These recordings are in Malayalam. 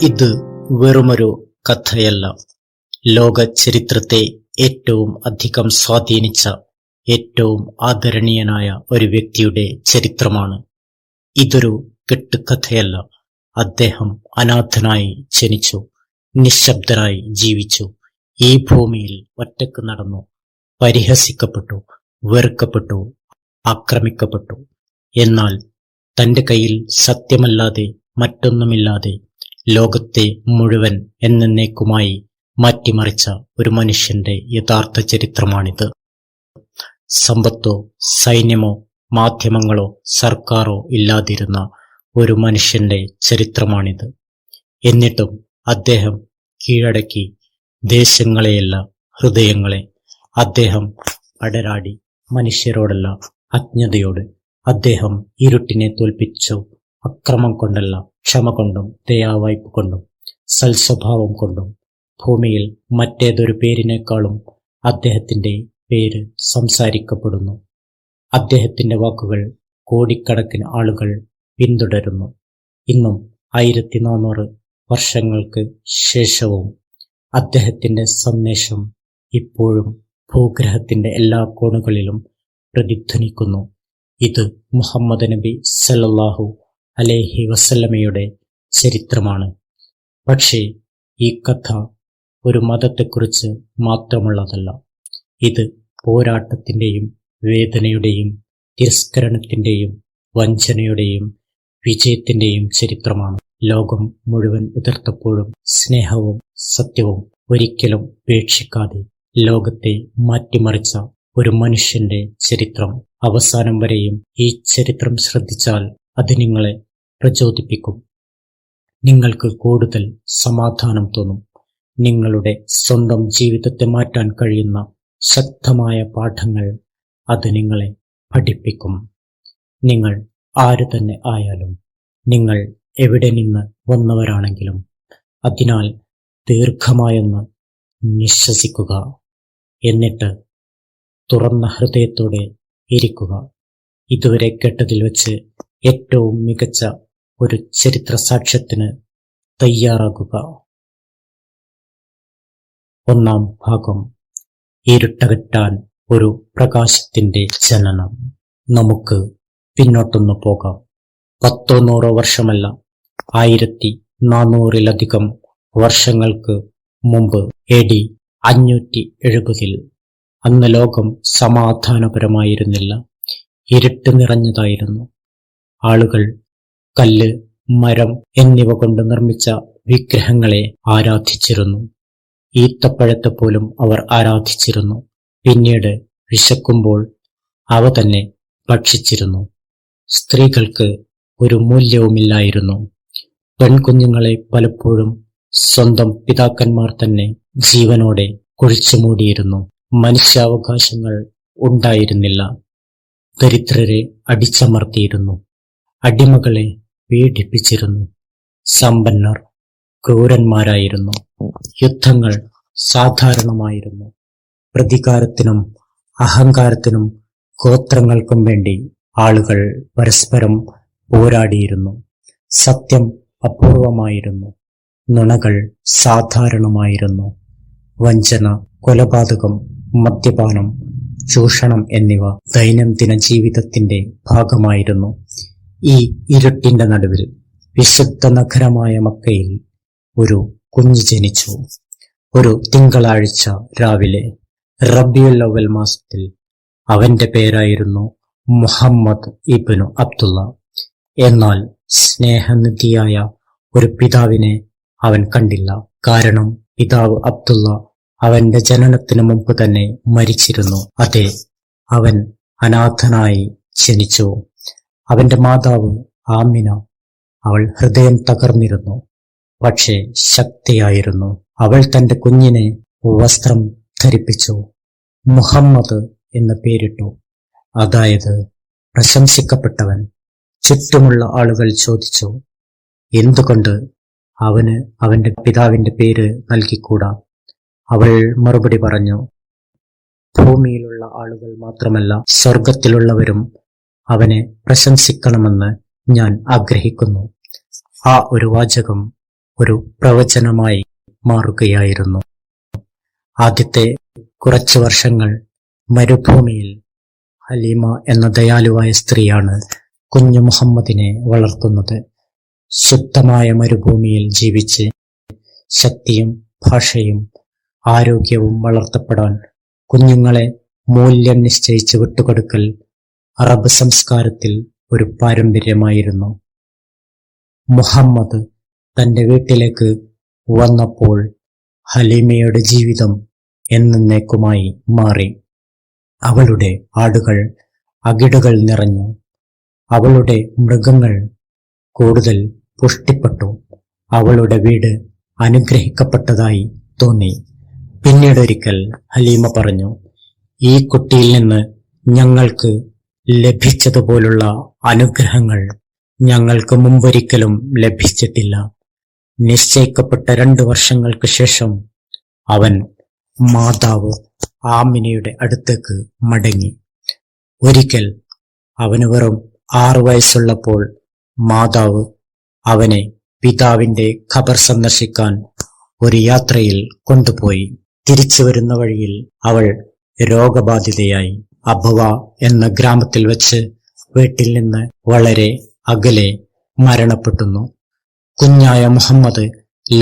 ഇത് വെറുമൊരു കഥയല്ല. ലോക ചരിത്രത്തെ ഏറ്റവും അധികം സ്വാധീനിച്ച, ഏറ്റവും ആദരണീയനായ ഒരു വ്യക്തിയുടെ ചരിത്രമാണ്. ഇതൊരു കെട്ടുകഥയല്ല. അദ്ദേഹം അനാഥനായി ജനിച്ചു, നിശബ്ദനായി ജീവിച്ചു, ഈ ഭൂമിയിൽ ഒറ്റക്ക് നടന്നു, പരിഹസിക്കപ്പെട്ടു, വെറുക്കപ്പെട്ടു, ആക്രമിക്കപ്പെട്ടു. എന്നാൽ തന്റെ കയ്യിൽ സത്യമല്ലാതെ മറ്റൊന്നുമില്ലാതെ ലോകത്തെ മുഴുവൻ എന്നേക്കുമായി മാറ്റിമറിച്ച ഒരു മനുഷ്യന്റെ യഥാർത്ഥ ചരിത്രമാണിത്. സമ്പത്തോ സൈന്യമോ മാധ്യമങ്ങളോ സർക്കാരോ ഇല്ലാതിരുന്ന ഒരു മനുഷ്യന്റെ ചരിത്രമാണിത്. എന്നിട്ടും അദ്ദേഹം കീഴടക്കി ദേശങ്ങളെയല്ല, ഹൃദയങ്ങളെ. അദ്ദേഹം അടരാടി മനുഷ്യരോടല്ല, അജ്ഞതയോട്. അദ്ദേഹം ഇരുട്ടിനെ തോൽപ്പിച്ചു, അക്രമം കൊണ്ടല്ല, ക്ഷമ കൊണ്ടും ദയാവായ്പ് കൊണ്ടും സൽസ്വഭാവം കൊണ്ടും. ഭൂമിയിൽ മറ്റേതൊരു പേരിനേക്കാളും അദ്ദേഹത്തിന്റെ പേര് സംസാരിക്കപ്പെടുന്നു. അദ്ദേഹത്തിന്റെ വാക്കുകൾ കോടിക്കണക്കിന് ആളുകൾ പിന്തുടരുന്നു. ഇന്നും 1400 വർഷങ്ങൾക്ക് ശേഷവും അദ്ദേഹത്തിന്റെ സന്ദേശം ഇപ്പോഴും ഭൂഗ്രഹത്തിന്റെ എല്ലാ കോണുകളിലും പ്രതിധ്വനിക്കുന്നു. ഇത് മുഹമ്മദ് നബി സല്ലല്ലാഹു അലൈഹി വസല്ലമയുടെ ചരിത്രമാണ്. പക്ഷേ ഈ കഥ ഒരു മതത്തെക്കുറിച്ച് മാത്രമുള്ളതല്ല. ഇത് പോരാട്ടത്തിന്റെയും വേദനയുടെയും തിരസ്കരണത്തിന്റെയും വഞ്ചനയുടെയും വിജയത്തിന്റെയും ചരിത്രമാണ്. ലോകം മുഴുവൻ എതിർത്തപ്പോഴും സ്നേഹവും സത്യവും ഒരിക്കലും ഉപേക്ഷിക്കാതെ ലോകത്തെ മാറ്റിമറിച്ച ഒരു മനുഷ്യന്റെ ചരിത്രം. അവസാനം വരെയും ഈ ചരിത്രം ശ്രദ്ധിച്ചാൽ അത് നിങ്ങളെ പ്രചോദിപ്പിക്കും. നിങ്ങൾക്ക് കൂടുതൽ സമാധാനം തോന്നും. നിങ്ങളുടെ സ്വന്തം ജീവിതത്തെ മാറ്റാൻ കഴിയുന്ന ശക്തമായ പാഠങ്ങൾ അത് നിങ്ങളെ പഠിപ്പിക്കും. നിങ്ങൾ ആര് തന്നെ ആയാലും, നിങ്ങൾ എവിടെ നിന്ന് വന്നവരാണെങ്കിലും, അതിനാൽ ദീർഘമായൊന്ന് നിശ്വസിക്കുക. എന്നിട്ട് തുറന്ന ഹൃദയത്തോടെ ഇരിക്കുക. ഇതുവരെ കേട്ടതിൽ വെച്ച് ഏറ്റവും മികച്ച ഒരു ചരിത്ര സാക്ഷ്യത്തിന് തയ്യാറാകുക. 1-ാം ഭാഗം. ഇരുട്ടകറ്റാൻ ഒരു പ്രകാശത്തിന്റെ ജനനം. നമുക്ക് പിന്നോട്ടൊന്നു പോകാം. 100 വർഷമല്ല, 1400-ലധികം വർഷങ്ങൾക്ക് മുമ്പ്, AD 570-ൽ. അന്ന് ലോകം സമാധാനപരമായിരുന്നില്ല, ഇരുട്ട് നിറഞ്ഞതായിരുന്നു. ആളുകൾ കല്ല്, മരം എന്നിവ കൊണ്ട് നിർമ്മിച്ച വിഗ്രഹങ്ങളെ ആരാധിച്ചിരുന്നു. ഈത്തപ്പഴത്തെ പോലും അവർ ആരാധിച്ചിരുന്നു. പിന്നീട് വിശക്കുമ്പോൾ അവ തന്നെ ഭക്ഷിച്ചിരുന്നു. സ്ത്രീകൾക്ക് ഒരു മൂല്യവുമില്ലായിരുന്നു. പെൺകുഞ്ഞുങ്ങളെ പലപ്പോഴും സ്വന്തം പിതാക്കന്മാർ തന്നെ ജീവനോടെ കുഴിച്ചുമൂടിയിരുന്നു. മനുഷ്യാവകാശങ്ങൾ ഉണ്ടായിരുന്നില്ല. ദരിദ്രരെ അടിച്ചമർത്തിയിരുന്നു. അടിമകളെ പീഡിപ്പിച്ചിരുന്നു. സമ്പന്നർ ക്രൂരന്മാരായിരുന്നു. യുദ്ധങ്ങൾ സാധാരണമായിരുന്നു. പ്രതികാരത്തിനും അഹങ്കാരത്തിനും ഗോത്രങ്ങൾക്കും വേണ്ടി ആളുകൾ പരസ്പരം പോരാടിയിരുന്നു. സത്യം അപൂർവമായിരുന്നു. നുണകൾ സാധാരണമായിരുന്നു. വഞ്ചന, കൊലപാതകം, മദ്യപാനം, ചൂഷണം എന്നിവ ദൈനംദിന ജീവിതത്തിന്റെ ഭാഗമായിരുന്നു. ഈ ഇരുട്ടിന്റെ നടുവിൽ വിശുദ്ധ നഗരമായ മക്കയിൽ ഒരു കുഞ്ഞ് ജനിച്ചു. ഒരു തിങ്കളാഴ്ച രാവിലെ, റബീഉൽ അവ്വൽ മാസത്തിൽ. അവന്റെ പേരായിരുന്നു മുഹമ്മദ് ഇബ്നു അബ്ദുള്ള. എന്നാൽ സ്നേഹനിധിയായ ഒരു പിതാവിനെ അവൻ കണ്ടില്ല. കാരണം പിതാവ് അബ്ദുള്ള അവന്റെ ജനനത്തിന് മുമ്പ് തന്നെ മരിച്ചിരുന്നു. അതെ, അവൻ അനാഥനായി ജനിച്ചു. അവന്റെ മാതാവ് ആമിന, അവൾ ഹൃദയം തകർന്നിരുന്നു, പക്ഷേ ശക്തിയായിരുന്നു. അവൾ തന്റെ കുഞ്ഞിനെ വസ്ത്രം ധരിപ്പിച്ചു, മുഹമ്മദ് എന്ന് പേരിട്ടു, അതായത് പ്രശംസിക്കപ്പെട്ടവൻ. ചുറ്റുമുള്ള ആളുകൾ ചോദിച്ചു, എന്തുകൊണ്ട് അവന് അവന്റെ പിതാവിന്റെ പേര് നൽകിക്കൂടാ? അവൾ മറുപടി പറഞ്ഞു, ഭൂമിയിലുള്ള ആളുകൾ മാത്രമല്ല, സ്വർഗത്തിലുള്ളവരും അവനെ പ്രശംസിക്കണമെന്ന് ഞാൻ ആഗ്രഹിക്കുന്നു. ആ ഒരു വാചകം ഒരു പ്രവചനമായി മാറുകയായിരുന്നു. ആദ്യത്തെ കുറച്ചു വർഷങ്ങൾ മരുഭൂമിയിൽ ഹലീമ എന്ന ദയാലുവായ സ്ത്രീയാണ് കുഞ്ഞു മുഹമ്മദിനെ വളർത്തുന്നത്. ശുദ്ധമായ മരുഭൂമിയിൽ ജീവിച്ച് ശക്തിയും ഭാഷയും ആരോഗ്യവും വളർത്തപ്പെടാൻ കുഞ്ഞുങ്ങളെ മൂല്യം നിശ്ചയിച്ച് വിട്ടുകൊടുക്കൽ അറബ് സംസ്കാരത്തിൽ ഒരു പാരമ്പര്യമായിരുന്നു. മുഹമ്മദ് തന്റെ വീട്ടിലേക്ക് വന്നപ്പോൾ ഹലീമയുടെ ജീവിതം എന്നേക്കുമായി മാറി. അവളുടെ ആടുകൾ അകിടുകൾ നിറഞ്ഞു. അവളുടെ മൃഗങ്ങൾ കൂടുതൽ പുഷ്ടിപ്പെട്ടു. അവളുടെ വീട് അനുഗ്രഹിക്കപ്പെട്ടതായി തോന്നി. പിന്നീടൊരിക്കൽ ഹലീമ പറഞ്ഞു, ഈ കുട്ടിയിൽ നിന്ന് ഞങ്ങൾക്ക് ലഭിച്ചതുപോലുള്ള അനുഗ്രഹങ്ങൾ ഞങ്ങൾക്ക് മുമ്പൊരിക്കലും ലഭിച്ചിട്ടില്ല. നിശ്ചയിക്കപ്പെട്ട 2 വർഷങ്ങൾക്ക് ശേഷം അവൻ മാതാവ് ആമിനയുടെ അടുത്തേക്ക് മടങ്ങി. ഒരിക്കൽ അവന് വെറും 6 വയസ്സുള്ളപ്പോൾ മാതാവ് അവനെ പിതാവിന്റെ ഖബർ സന്ദർശിക്കാൻ ഒരു യാത്രയിൽ കൊണ്ടുപോയി. തിരിച്ചു വരുന്ന വഴിയിൽ അവൾ രോഗബാധിതയായി. അബവ എന്ന ഗ്രാമത്തിൽ വെച്ച് വീട്ടിൽ നിന്ന് വളരെ അകലെ മരണപ്പെടുന്നു. കുഞ്ഞായ മുഹമ്മദ്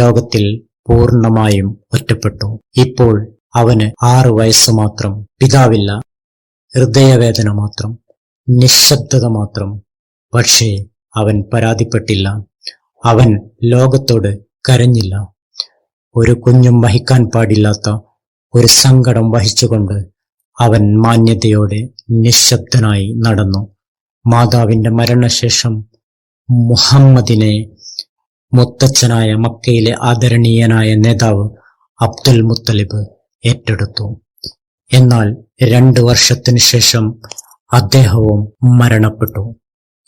ലോകത്തിൽ പൂർണ്ണമായും ഒറ്റപ്പെട്ടു. ഇപ്പോൾ അവന് 6 വയസ്സ് മാത്രം. പിതാവില്ല, ഹൃദയവേദന മാത്രം, നിശബ്ദത മാത്രം. പക്ഷേ അവൻ പരാതിപ്പെട്ടില്ല. അവൻ ലോകത്തോട് കരഞ്ഞില്ല. ഒരു കുഞ്ഞും വഹിക്കാൻ പാടില്ലാത്ത ഒരു സങ്കടം വഹിച്ചുകൊണ്ട് അവൻ മാന്യതയോടെ നിശബ്ദനായി നടന്നു. മാതാവിന്റെ മരണശേഷം മുഹമ്മദിനെ മുത്തച്ഛനായ മക്കയിലെ ആദരണീയനായ നേതാവ് അബ്ദുൽ മുത്തലിബ് ഏറ്റെടുത്തു. എന്നാൽ 2 വർഷത്തിനു ശേഷം അദ്ദേഹവും മരണപ്പെട്ടു.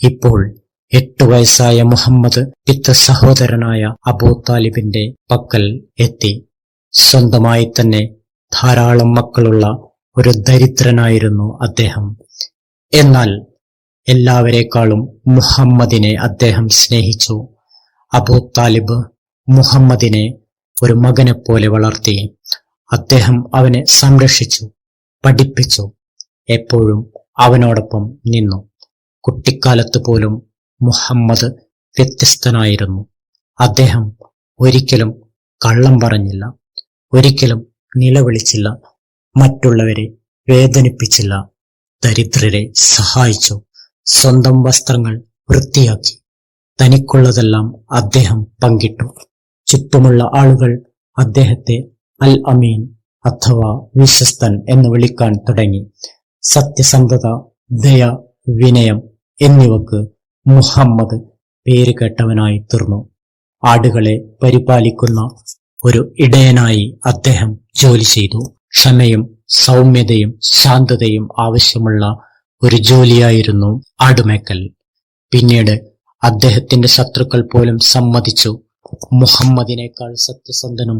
ഇപ്പോൾ 8 വയസ്സായ മുഹമ്മദ് പിതൃ സഹോദരനായ അബൂ താലിബിന്റെ പക്കൽ എത്തി. സ്വന്തമായി തന്നെ ധാരാളം മക്കളുള്ള ഒരു ദരിദ്രനായിരുന്നു അദ്ദേഹം. എന്നാൽ എല്ലാവരെക്കാളും മുഹമ്മദിനെ അദ്ദേഹം സ്നേഹിച്ചു. അബൂ താലിബ് മുഹമ്മദിനെ ഒരു മകനെപ്പോലെ വളർത്തി. അദ്ദേഹം അവനെ സംരക്ഷിച്ചു, പഠിപ്പിച്ചു, എപ്പോഴും അവനോടൊപ്പം നിന്നു. കുട്ടിക്കാലത്ത് പോലും മുഹമ്മദ് വ്യത്യസ്തനായിരുന്നു. അദ്ദേഹം ഒരിക്കലും കള്ളം പറഞ്ഞില്ല, ഒരിക്കലും നിലവിളിച്ചില്ല, മറ്റുള്ളവരെ വേദനിപ്പിച്ചില്ല, ദരിദ്രരെ സഹായിച്ചു, സ്വന്തം വസ്ത്രങ്ങൾ വൃത്തിയാക്കി, തനിക്കുള്ളതെല്ലാം അദ്ദേഹം പങ്കിട്ടു. ചുറ്റുമുള്ള ആളുകൾ അദ്ദേഹത്തെ അൽ അമീൻ അഥവാ വിശ്വസ്തൻ എന്ന് വിളിക്കാൻ തുടങ്ങി. സത്യസന്ധത, ദയ, വിനയം എന്നിവക്ക് മുഹമ്മദ് പേര് കേട്ടവനായി തീർന്നു. ആടുകളെ പരിപാലിക്കുന്ന ഒരു ഇടയനായി അദ്ദേഹം ജോലി ചെയ്തു. ക്ഷമയും സൗമ്യതയും ശാന്തതയും ആവശ്യമുള്ള ഒരു ജോലിയായിരുന്നു ആടുമേക്കൽ. പിന്നീട് അദ്ദേഹത്തിന്റെ ശത്രുക്കൾ പോലും സമ്മതിച്ചു, മുഹമ്മദിനേക്കാൾ സത്യസന്ധനും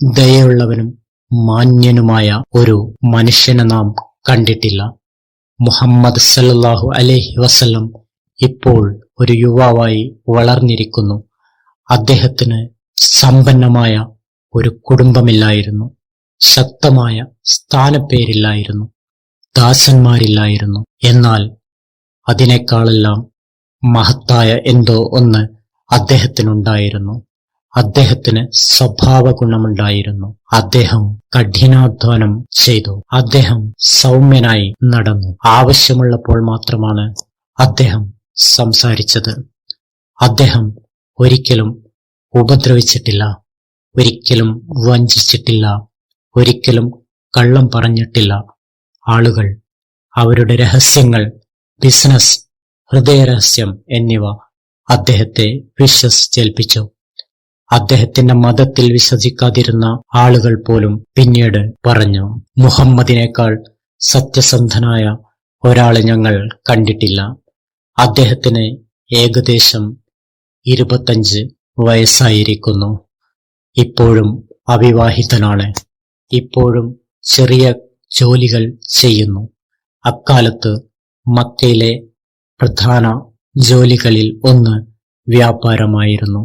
ദയയുള്ളവനും മാന്യനുമായ ഒരു മനുഷ്യനെ നാം കണ്ടിട്ടില്ല. മുഹമ്മദ് സല്ലല്ലാഹു അലൈഹി വസല്ലം ഇപ്പോൾ ഒരു യുവാവായി വളർന്നിരിക്കുന്നു. അദ്ദേഹത്തിന് സമ്പന്നമായ ഒരു കുടുംബമില്ലായിരുന്നു, ശക്തമായ സ്ഥാനപ്പേരില്ലായിരുന്നു, ദാസന്മാരില്ലായിരുന്നു. എന്നാൽ അതിനേക്കാളെല്ലാം മഹത്തായ എന്തോ ഒന്ന് അദ്ദേഹത്തിനുണ്ടായിരുന്നു. അദ്ദേഹത്തിന് സ്വഭാവ ഗുണമുണ്ടായിരുന്നു. അദ്ദേഹം കഠിനാധ്വാനം ചെയ്തു. അദ്ദേഹം സൗമ്യനായി നടന്നു. ആവശ്യമുള്ളപ്പോൾ മാത്രമാണ് അദ്ദേഹം സംസാരിച്ചത്. അദ്ദേഹം ഒരിക്കലും ഉപദ്രവിച്ചിട്ടില്ല, ഒരിക്കലും വഞ്ചിച്ചിട്ടില്ല, ഒരിക്കലും കള്ളം പറഞ്ഞിട്ടില്ല. ആളുകൾ അവരുടെ രഹസ്യങ്ങൾ, ബിസിനസ്, ഹൃദയരഹസ്യം എന്നിവ അദ്ദേഹത്തെ വിശ്വസിച്ചേൽപ്പിച്ചു. അദ്ദേഹത്തിന്റെ മതത്തിൽ വിശ്വസിക്കാതിരുന്ന ആളുകൾ പോലും പിന്നീട് പറഞ്ഞു, മുഹമ്മദിനേക്കാൾ സത്യസന്ധനായ ഒരാളെ ഞങ്ങൾ കണ്ടിട്ടില്ല. അദ്ദേഹത്തിന് ഏകദേശം 25 വയസ്സായിരിക്കുന്നു. ഇപ്പോഴും അവിവാഹിതനാണ്. ഇപ്പോഴും ചെറിയ ജോലികൾ ചെയ്യുന്നു. അക്കാലത്ത് മക്കയിലെ പ്രധാന ജോലികളിൽ ഒന്ന് വ്യാപാരമായിരുന്നു.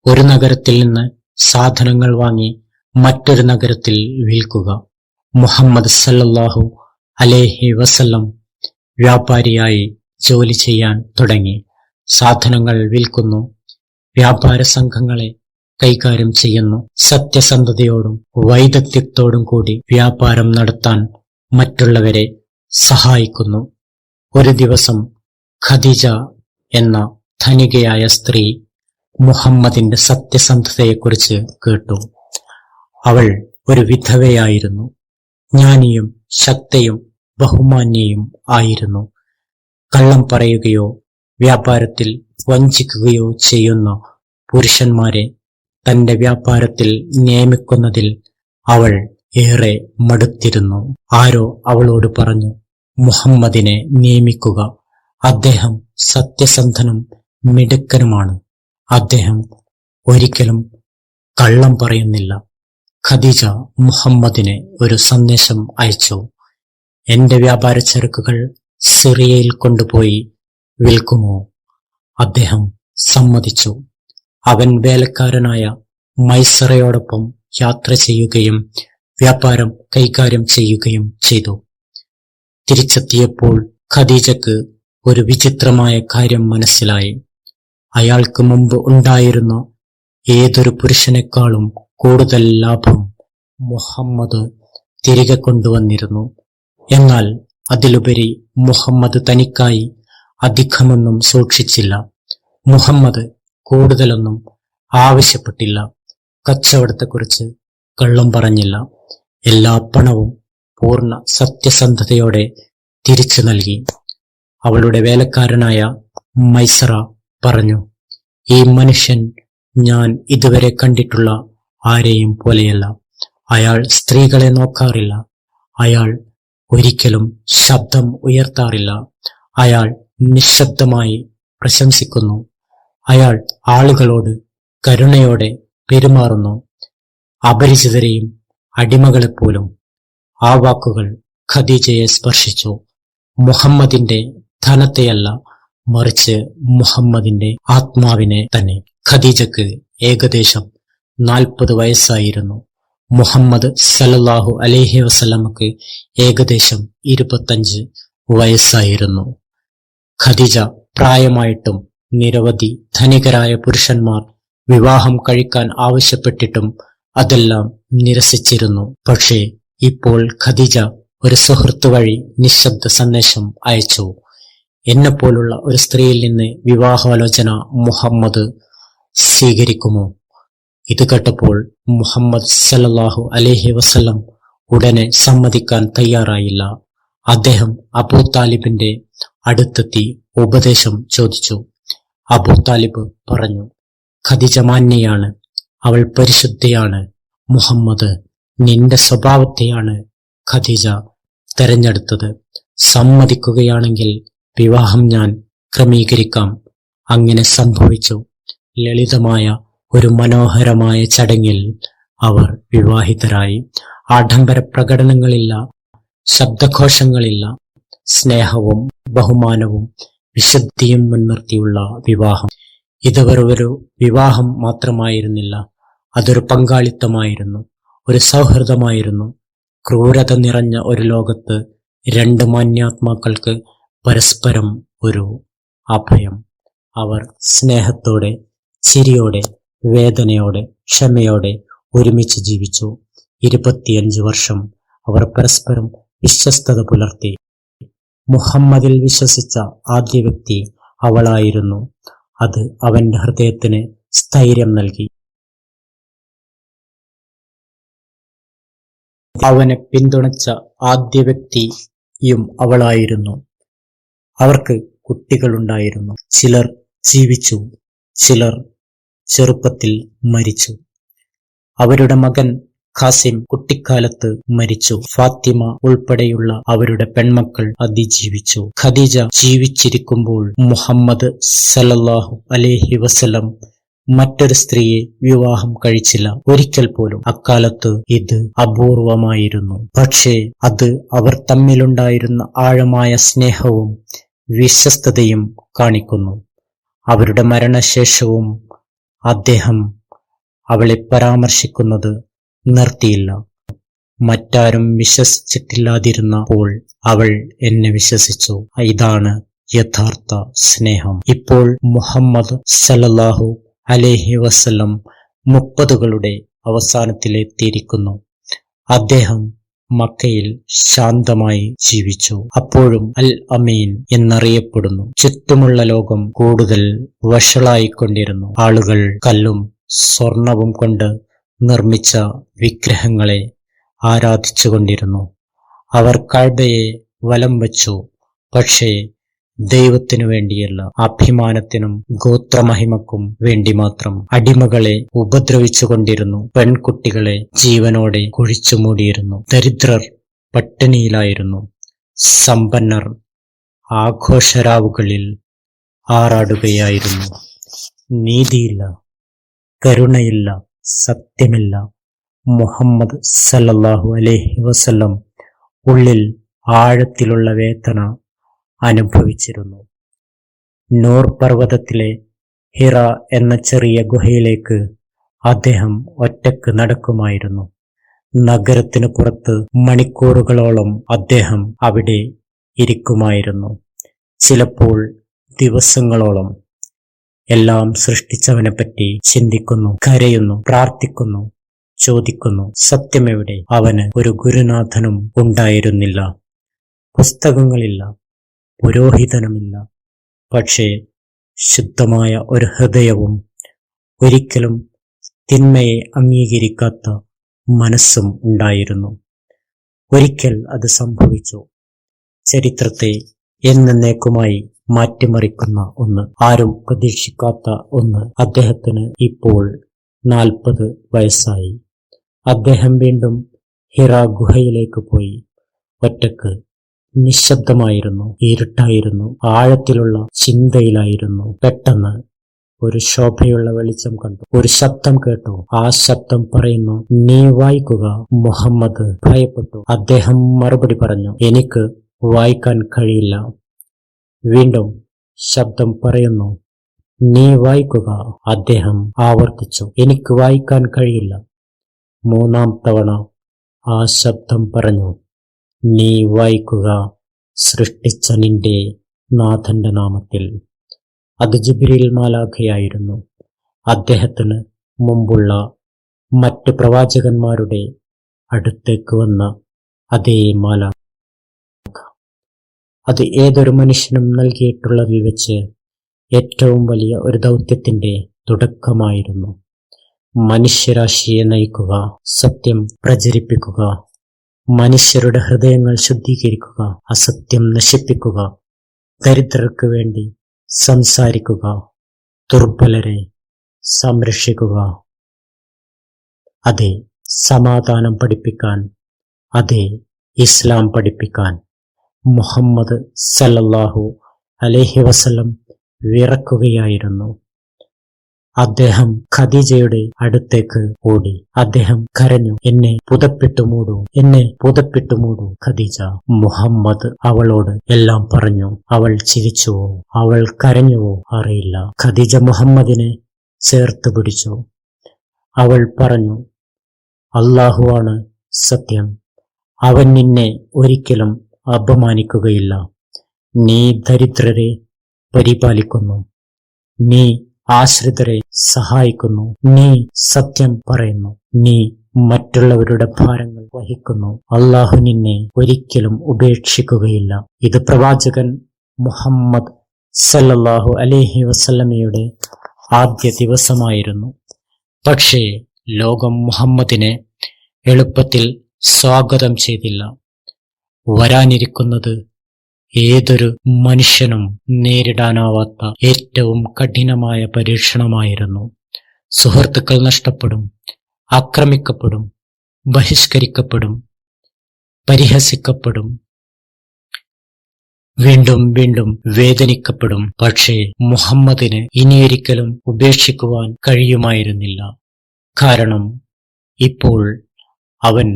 ഒരു നഗരത്തിൽ നിന്ന് സാധനങ്ങൾ വാങ്ങി മറ്റൊരു നഗരത്തിൽ വിൽക്കുക. മുഹമ്മദ് സല്ലല്ലാഹു അലൈഹി വസല്ലം വ്യാപാരിയായി ജോലി ചെയ്യാൻ തുടങ്ങി. സാധനങ്ങൾ വിൽക്കുന്നു, വ്യാപാര സംഘങ്ങളെ കൈകാര്യം ചെയ്യുന്നു. സത്യസന്ധതയോടും വൈദഗ്ധ്യത്തോടും കൂടി വ്യാപാരം നടത്താൻ മറ്റുള്ളവരെ സഹായിക്കുന്നു. ഒരു ദിവസം ഖദീജ എന്ന ധനികയായ സ്ത്രീ മുഹമ്മദിന്റെ സത്യസന്ധതയെക്കുറിച്ച് കേട്ടു. അവൾ ഒരു വിധവയായിരുന്നു. ജ്ഞാനിയും ശക്തയും ബഹുമാന്യയും ആയിരുന്നു. കള്ളം പറയുകയോ വ്യാപാരത്തിൽ വഞ്ചിക്കുകയോ ചെയ്യുന്ന പുരുഷന്മാരെ തന്റെ വ്യാപാരത്തിൽ നിയമിക്കുന്നതിൽ അവൾ ഏറെ മടുത്തിരുന്നു. ആരോ അവളോട് പറഞ്ഞു, മുഹമ്മദിനെ നിയമിക്കുക. അദ്ദേഹം സത്യസന്ധനും മിടുക്കനുമാണ്. അദ്ദേഹം ഒരിക്കലും കള്ളം പറയുന്നില്ല. ഖദീജ മുഹമ്മദിന് ഒരു സന്ദേശം അയച്ചു. എന്റെ വ്യാപാര ചരക്കുകൾ സിറിയയിൽ കൊണ്ടുപോയി വിൽക്കുമോ? അദ്ദേഹം സമ്മതിച്ചു. അവൻ വേലക്കാരനായ മൈസറയോടൊപ്പം യാത്ര ചെയ്യുകയും വ്യാപാരം കൈകാര്യം ചെയ്യുകയും ചെയ്തു. തിരിച്ചെത്തിയപ്പോൾ ഖദീജക്ക് ഒരു വിചിത്രമായ കാര്യം മനസ്സിലായി. അയാൾക്ക് മുമ്പ് ഉണ്ടായിരുന്ന ഏതൊരു പുരുഷനേക്കാളും കൂടുതൽ ലാഭം മുഹമ്മദ് തിരികെ കൊണ്ടുവന്നിരുന്നു. എന്നാൽ അതിലുപരി മുഹമ്മദ് തനിക്കായി അധികമൊന്നും സൂക്ഷിച്ചില്ല. മുഹമ്മദ് കൂടുതലൊന്നും ആവശ്യപ്പെട്ടില്ല. കച്ചവടത്തെക്കുറിച്ച് കള്ളം പറഞ്ഞില്ല. എല്ലാ പണവും പൂർണ്ണ സത്യസന്ധതയോടെ തിരിച്ചു നൽകി. അവളുടെ വേലക്കാരനായ മൈസറ പറഞ്ഞു, ഈ മനുഷ്യൻ ഞാൻ ഇതുവരെ കണ്ടിട്ടുള്ള ആരെയും പോലെയല്ല. അയാൾ സ്ത്രീകളെ നോക്കാറില്ല. അയാൾ ഒരിക്കലും ശബ്ദം ഉയർത്താറില്ല. അയാൾ നിശബ്ദമായി പ്രശംസിക്കുന്നു. അയാൾ ആളുകളോട് കരുണയോടെ പെരുമാറുന്നു, അപരിചിതരെയും അടിമകളെപ്പോലും. ആ വാക്കുകൾ ഖദീജയെ സ്പർശിച്ചു. മുഹമ്മദിന്റെ ധനത്തെയല്ല, മറിച്ച് മുഹമ്മദിന്റെ ആത്മാവിനെ തന്നെ. ഖദീജക്ക് ഏകദേശം 40 വയസ്സായിരുന്നു. മുഹമ്മദ് സല്ലല്ലാഹു അലൈഹി വസല്ലമക്ക് ഏകദേശം 25 വയസ്സായിരുന്നു. ഖദീജ പ്രായമായിട്ടും നിരവധി ധനികരായ പുരുഷന്മാർ വിവാഹം കഴിക്കാൻ ആവശ്യപ്പെട്ടിട്ടും അതെല്ലാം നിരസിച്ചിരുന്നു. പക്ഷേ ഇപ്പോൾ ഖദീജ ഒരു സുഹൃത്തു വഴി നിശബ്ദ സന്ദേശം അയച്ചു. എന്നെപ്പോലുള്ള ഒരു സ്ത്രീയിൽ നിന്ന് വിവാഹാലോചന മുഹമ്മദ് സ്വീകരിക്കുമോ? ഇത് കേട്ടപ്പോൾ മുഹമ്മദ് സല്ലല്ലാഹു അലൈഹി വസല്ലം ഉടനെ സമ്മതിക്കാൻ തയ്യാറായില്ല. അദ്ദേഹം അബൂ താലിബിന്റെ അടുത്തെത്തി ഉപദേശം ചോദിച്ചു. അബൂ താലിബ് പറഞ്ഞു, ഖദീജ മാന്യയാണ്, അവൾ പരിശുദ്ധയാണ്. മുഹമ്മദ്, നിന്റെ സ്വഭാവത്തെയാണ് ഖദീജ തെരഞ്ഞെടുത്തത്. സമ്മതിക്കുകയാണെങ്കിൽ വിവാഹം ഞാൻ ക്രമീകരിക്കാം. അങ്ങനെ സംഭവിച്ചു. ലളിതമായ ഒരു മനോഹരമായ ചടങ്ങിൽ അവർ വിവാഹിതരായി. ആഡംബര പ്രകടനങ്ങളില്ല, ശബ്ദഘോഷങ്ങളില്ല. സ്നേഹവും ബഹുമാനവും വിശുദ്ധിയും മുൻനിർത്തിയുള്ള വിവാഹം. ഇത് വെറൊരു വിവാഹം മാത്രമായിരുന്നില്ല, അതൊരു പങ്കാളിത്തമായിരുന്നു, ഒരു സൗഹൃദമായിരുന്നു. ക്രൂരത നിറഞ്ഞ ഒരു ലോകത്ത് 2 മാന്യാത്മാക്കൾക്ക് പരസ്പരം ഒരു അഭയം. അവർ സ്നേഹത്തോടെ, ചിരിയോടെ, വേദനയോടെ, ക്ഷമയോടെ ഒരുമിച്ച് ജീവിച്ചു. 25 വർഷം അവർ പരസ്പരം വിശ്വസ്തത പുലർത്തി. മുഹമ്മദിൽ വിശ്വസിച്ച ആദ്യ വ്യക്തി അവളായിരുന്നു. അത് അവന്റെ ഹൃദയത്തിന് സ്ഥൈര്യം നൽകി. അവനെ പിന്തുണച്ച ആദ്യ വ്യക്തിയും അവളായിരുന്നു. അവർക്ക് കുട്ടികളുണ്ടായിരുന്നു. ചിലർ ജീവിച്ചു, ചിലർ ചെറുപ്പത്തിൽ മരിച്ചു. അവരുടെ മകൻ ഖാസിം കുട്ടിക്കാലത്ത് മരിച്ചു. ഫാത്തിമ ഉൾപ്പെടെയുള്ള അവരുടെ പെൺമക്കൾ അതിജീവിച്ചു. ഖദീജ ജീവിച്ചിരിക്കുമ്പോൾ മുഹമ്മദ് സല്ലല്ലാഹു അലൈഹി വസല്ലം മറ്റൊരു സ്ത്രീയെ വിവാഹം കഴിച്ചില്ല, ഒരിക്കൽ പോലും. അക്കാലത്ത് ഇത് അപൂർവമായിരുന്നു. പക്ഷേ അത് അവർ തമ്മിലുണ്ടായിരുന്ന ആഴമായ സ്നേഹവും വിശ്വസ്തതയും കാണിക്കുന്നു. അവരുടെ മരണശേഷവും അദ്ദേഹം അവളെ പരാമർശിക്കുന്നത് നിർത്തിയില്ല. മറ്റാരും വിശ്വസിച്ചിട്ടില്ലാതിരുന്നപ്പോൾ അവൾ എന്നെ വിശ്വസിച്ചു. ഇതാണ് യഥാർത്ഥ സ്നേഹം. ഇപ്പോൾ മുഹമ്മദ് സല്ലല്ലാഹു അലൈഹി വസല്ലം 30കളുടെ അവസാനത്തിലെത്തിയിരിക്കുന്നു. അദ്ദേഹം മക്കയിൽ ശാന്തമായി ജീവിച്ചു. അപ്പോഴും അൽ അമീൻ എന്നറിയപ്പെടുന്നു. ചുറ്റുമുള്ള ലോകം കൂടുതൽ വഷളായിക്കൊണ്ടിരുന്നു. ആളുകൾ കല്ലും സ്വർണവും കൊണ്ട് നിർമ്മിച്ച വിഗ്രഹങ്ങളെ ആരാധിച്ചുകൊണ്ടിരുന്നു. അവർ കഅബയെ വലം വച്ചു. പക്ഷേ ദൈവത്തിനു വേണ്ടിയല്ല, അഭിമാനത്തിനും ഗോത്രമഹിമക്കും വേണ്ടി മാത്രം. അടിമകളെ ഉപദ്രവിച്ചുകൊണ്ടിരുന്നു. പെൺകുട്ടികളെ ജീവനോടെ കുഴിച്ചുമൂടിയിരുന്നു. ദരിദ്രർ പട്ടിണിയിലായിരുന്നു. സമ്പന്നർ ആഘോഷരാവുകളിൽ ആറാടുകയായിരുന്നു. നീതിയില്ല, കരുണയില്ല, സത്യമില്ല. മുഹമ്മദ് സല്ലല്ലാഹു അലൈഹി വസല്ലം ഉള്ളിൽ ആഴത്തിലുള്ള വേദന അനുഭവിച്ചിരുന്നു. നൂർ പർവ്വതത്തിലെ ഹിറ എന്ന ചെറിയ ഗുഹയിലേക്ക് അദ്ദേഹം ഒറ്റക്ക് നടക്കുമായിരുന്നു. നഗരത്തിനു പുറത്ത് മണിക്കൂറുകളോളം അദ്ദേഹം അവിടെ ഇരിക്കുമായിരുന്നു. ചിലപ്പോൾ ദിവസങ്ങളോളം. എല്ലാം സൃഷ്ടിച്ചവനെപ്പറ്റി ചിന്തിക്കുന്നു, കരയുന്നു, പ്രാർത്ഥിക്കുന്നു, ചോദിക്കുന്നു, സത്യമെവിടെ? അവന് ഒരു ഗുരുനാഥനും ഉണ്ടായിരുന്നില്ല. പുസ്തകങ്ങളില്ല, പുരോഹിതനുമില്ല. പക്ഷേ ശുദ്ധമായ ഒരു ഹൃദയവും ഒരിക്കലും തിന്മയെ അംഗീകരിക്കാത്ത മനസ്സും ഉണ്ടായിരുന്നു. ഒരിക്കൽ അത് സംഭവിച്ചു. ചരിത്രത്തെ എന്നേക്കുമായി മാറ്റിമറിക്കുന്ന ഒന്ന്, ആരും പ്രതീക്ഷിക്കാത്ത ഒന്ന്. അദ്ദേഹത്തിന് ഇപ്പോൾ 40 വയസ്സായി. അദ്ദേഹം വീണ്ടും ഹിറ ഗുഹയിലേക്ക് പോയി. ഒറ്റക്ക്, നിശബ്ദമായിരുന്നു, ഇരുട്ടായിരുന്നു, ആഴത്തിലുള്ള ചിന്തയിലായിരുന്നു. പെട്ടെന്ന് ഒരു ശോഭയുള്ള വെളിച്ചം കണ്ടു. ഒരു ശബ്ദം കേട്ടു. ആ ശബ്ദം പറയുന്നു, നീ വായിക്കുക. മുഹമ്മദ് ഭയപ്പെട്ടു. അദ്ദേഹം മറുപടി പറഞ്ഞു, എനിക്ക് വായിക്കാൻ കഴിയില്ല. വീണ്ടും ശബ്ദം പറയുന്നു, നീ വായിക്കുക. അദ്ദേഹം ആവർത്തിച്ചു, എനിക്ക് വായിക്കാൻ കഴിയില്ല. 3-ാം തവണ ആ ശബ്ദം പറഞ്ഞു, നീ വായിക്കുക, സൃഷ്ടിച്ച നിന്റെ നാഥന്റെ നാമത്തിൽ. അത് ജിബ്രീൽ മാലാഖയായിരുന്നു. അദ്ദേഹത്തിന് മുമ്പുള്ള മറ്റ് പ്രവാചകന്മാരുടെ അടുത്തേക്ക് വന്ന അതേ മാലാഖ. അത് ഏതൊരു മനുഷ്യനും നൽകിയിട്ടുള്ളതിൽ വെച്ച് ഏറ്റവും വലിയ ഒരു ദൗത്യത്തിന്റെ തുടക്കമായിരുന്നു. മനുഷ്യരാശിയെ നയിക്കുക, സത്യം പ്രചരിപ്പിക്കുക, മനുഷ്യരുടെ ഹൃദയങ്ങൾ ശുദ്ധീകരിക്കുക, അസത്യം നശിപ്പിക്കുക, ദരിദ്രർക്ക് വേണ്ടി സംസാരിക്കുക, ദുർബലരെ സംരക്ഷിക്കുക. അതെ, സമാധാനം പഠിപ്പിക്കാൻ, അതെ, ഇസ്ലാം പഠിപ്പിക്കാൻ. മുഹമ്മദ് സല്ലല്ലാഹു അലൈഹി വസല്ലം വിറക്കുകയായിരുന്നു. അദ്ദേഹം ഖദീജയുടെ അടുത്തേക്ക് ഓടി. അദ്ദേഹം കരഞ്ഞു, എന്നെ പുതപ്പിട്ടു മൂടൂ, എന്നെ പുതപ്പിട്ടു മൂടൂ ഖദീജ. മുഹമ്മദ് അവളോട് എല്ലാം പറഞ്ഞു. അവൾ ചിരിച്ചുവോ, അവൾ കരഞ്ഞുവോ അറിയില്ല. ഖദീജ മുഹമ്മദിനെ ചേർത്ത് പിടിച്ചു. അവൾ പറഞ്ഞു, അല്ലാഹുവാണ് സത്യം, അവൻ നിന്നെ ഒരിക്കലും അപമാനിക്കുകയില്ല. നീ ദരിദ്രരെ പരിപാലിക്കുന്നു, നീ ആശ്രിതരെ സഹായിക്കുന്നു, നീ സത്യം പറയുന്നു, നീ മറ്റുള്ളവരുടെ ഭാരങ്ങൾ വഹിക്കുന്നു. അല്ലാഹു നിന്നെ ഒരിക്കലും ഉപേക്ഷിക്കുകയില്ല. ഇത് പ്രവാചകൻ മുഹമ്മദ് സല്ലല്ലാഹു അലൈഹി വസല്ലമയുടെ ആദ്യ ദിവസമായിരുന്നു. പക്ഷേ ലോകം മുഹമ്മദിനെ എളുപ്പത്തിൽ സ്വാഗതം ചെയ്തില്ല. വരാനിരിക്കുന്നത് ഏതൊരു മനുഷ്യനും നേരിടാനാവാത്ത ഏറ്റവും കഠിനമായ പരീക്ഷണമായിരുന്നു. സുഹൃത്തുക്കൾ നഷ്ടപ്പെടും, ആക്രമിക്കപ്പെടും, ബഹിഷ്കരിക്കപ്പെടും, പരിഹസിക്കപ്പെടും, വീണ്ടും വീണ്ടും വേദനിക്കപ്പെടും. പക്ഷേ മുഹമ്മദിന് ഇനിയൊരിക്കലും ഉപേക്ഷിക്കുവാൻ കഴിയുമായിരുന്നില്ല. കാരണം ഇപ്പോൾ അവൻ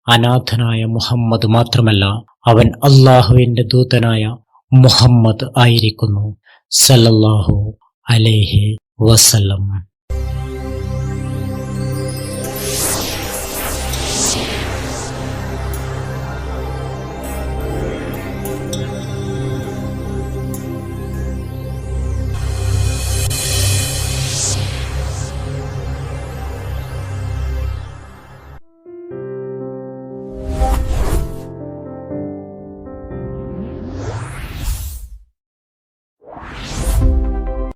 അനാഥനായ മുഹമ്മദ് മാത്രമല്ല, അവൻ അല്ലാഹുവിന്റെ ദൂതനായ മുഹമ്മദ് ആയിരിക്കുന്നു സല്ലല്ലാഹു അലൈഹി വസല്ലം.